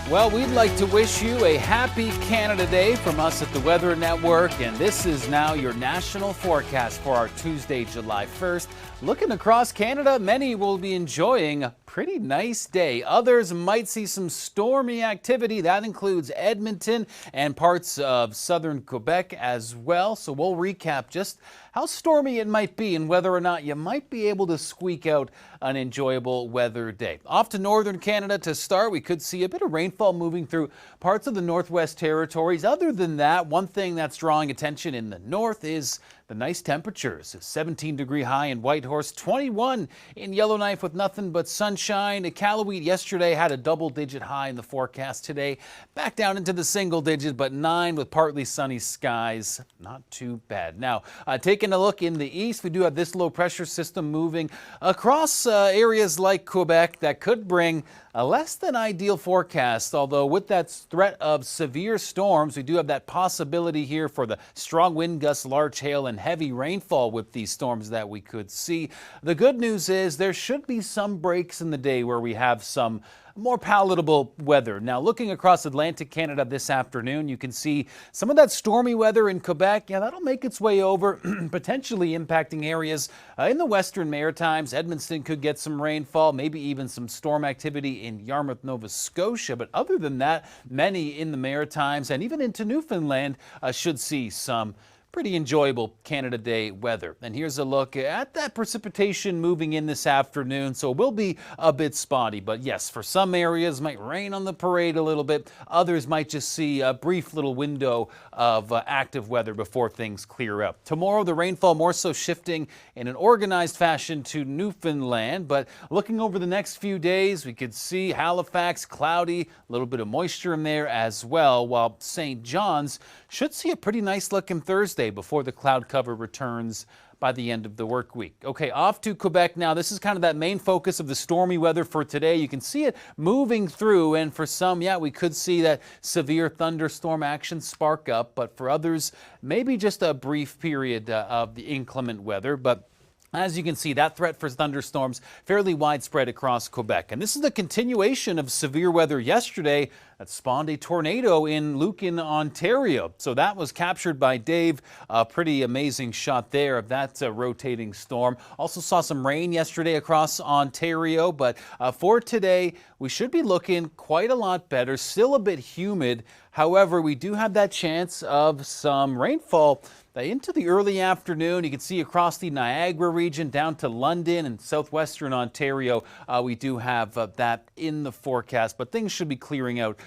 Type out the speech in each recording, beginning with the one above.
Well, we'd like to wish you a happy Canada Day from us at the Weather Network, and this is now your national forecast for our Tuesday, July 1st. Looking across Canada, many will be enjoying a pretty nice day. Others might see some stormy activity. That includes Edmonton and parts of southern Quebec as well. So we'll recap just how stormy it might be and whether or not you might be able to squeak out an enjoyable weather day. Off to northern Canada to start, we could see a bit of rainfall moving through parts of the Northwest Territories. Other than that, one thing that's drawing attention in the north is the nice temperatures. A 17-degree high in Whitehorse, 21 in Yellowknife with nothing but sunshine. Iqaluit yesterday had a double-digit high in the forecast. Today back down into the single digit, but 9 with partly sunny skies. Not too bad. Now, taking a look in the east, we do have this low pressure system moving across areas like Quebec that could bring a less than ideal forecast, although with that threat of severe storms, we do have that possibility here for the strong wind gusts, large hail, and heavy rainfall with these storms that we could see. The good news is there should be some breaks in the day where we have some more palatable weather. Now, looking across Atlantic Canada this afternoon, you can see some of that stormy weather in Quebec. Yeah, that'll make its way over, potentially impacting areas in the Western Maritimes. Edmonton could get some rainfall, maybe even some storm activity in Yarmouth, Nova Scotia. But other than that, many in the Maritimes and even into Newfoundland should see some pretty enjoyable Canada Day weather. And here's a look at that precipitation moving in this afternoon. So it will be a bit spotty, but yes, for some areas might rain on the parade a little bit. Others might just see a brief little window of active weather before things clear up. Tomorrow, the rainfall more so shifting in an organized fashion to Newfoundland, but looking over the next few days, we could see Halifax cloudy, a little bit of moisture in there as well, while St. John's should see a pretty nice looking Thursday before the cloud cover returns by the end of the work week. Okay, off to Quebec now. This is kind of that main focus of the stormy weather for today. You can see it moving through, and for some, yeah, we could see that severe thunderstorm action spark up, but for others, maybe just a brief period of the inclement weather. But as you can see, that threat for thunderstorms fairly widespread across Quebec. And this is the continuation of severe weather yesterday that spawned a tornado in Lucan, Ontario. So that was captured by Dave. A pretty amazing shot there of that rotating storm. Also saw some rain yesterday across Ontario. But for today, we should be looking quite a lot better. Still a bit humid. However, we do have that chance of some rainfall into the early afternoon. You can see across the Niagara region down to London and southwestern Ontario. We do have that in the forecast, but things should be clearing out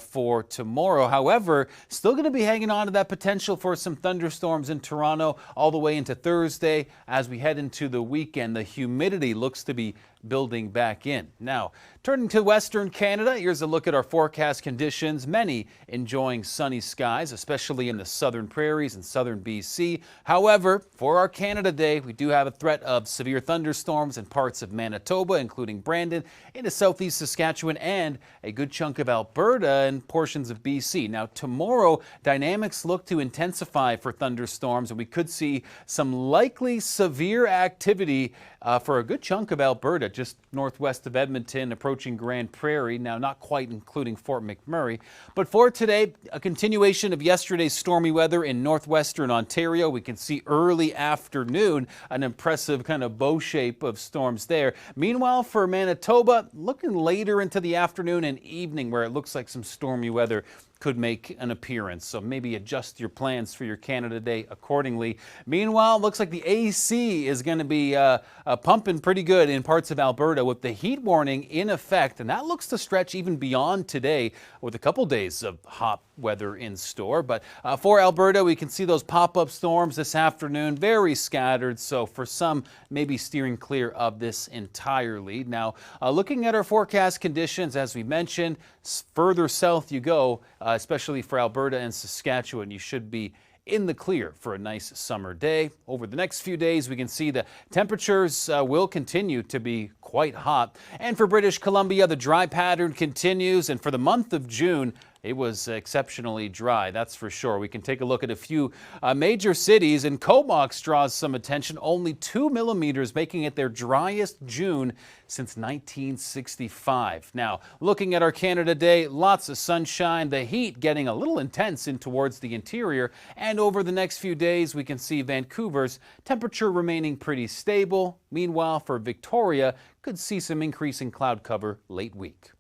for tomorrow. However, still going to be hanging on to that potential for some thunderstorms in Toronto all the way into Thursday. As we head into the weekend, the humidity looks to be building back in. Now, turning to Western Canada, here's a look at our forecast conditions. Many enjoying sunny skies, especially in the southern prairies and southern BC. However, for our Canada Day, we do have a threat of severe thunderstorms in parts of Manitoba, including Brandon, into southeast Saskatchewan, and a good chunk of Alberta and portions of BC. Now, tomorrow, dynamics look to intensify for thunderstorms, and we could see some likely severe activity for a good chunk of Alberta, just northwest of Edmonton, approaching Grand Prairie. Now, not quite including Fort McMurray. But for today, a continuation of yesterday's stormy weather in northwestern Ontario. We can see early afternoon an impressive kind of bow shape of storms there. Meanwhile, for Manitoba, looking later into the afternoon and evening where it looks like some stormy weather could make an appearance. So maybe adjust your plans for your Canada Day accordingly. Meanwhile, looks like the AC is going to be pumping pretty good in parts of Alberta with the heat warning in effect. And that looks to stretch even beyond today with a couple days of hot weather in store. But for Alberta, we can see those pop-up storms this afternoon, very scattered. So for some, maybe steering clear of this entirely. Now, looking at our forecast conditions, as we mentioned, further south you go, especially for Alberta and Saskatchewan, you should be in the clear for a nice summer day. Over the next few days, we can see the temperatures will continue to be quite hot. And for British Columbia, the dry pattern continues. And for the month of June, It was exceptionally dry, that's for sure. We can take a look at a few major cities, and Comox draws some attention. Only 2 millimeters, making it their driest June since 1965. Now, looking at our Canada Day, lots of sunshine, the heat getting a little intense in towards the interior, and over the next few days we can see Vancouver's temperature remaining pretty stable. Meanwhile, for Victoria, could see some increasing cloud cover late week.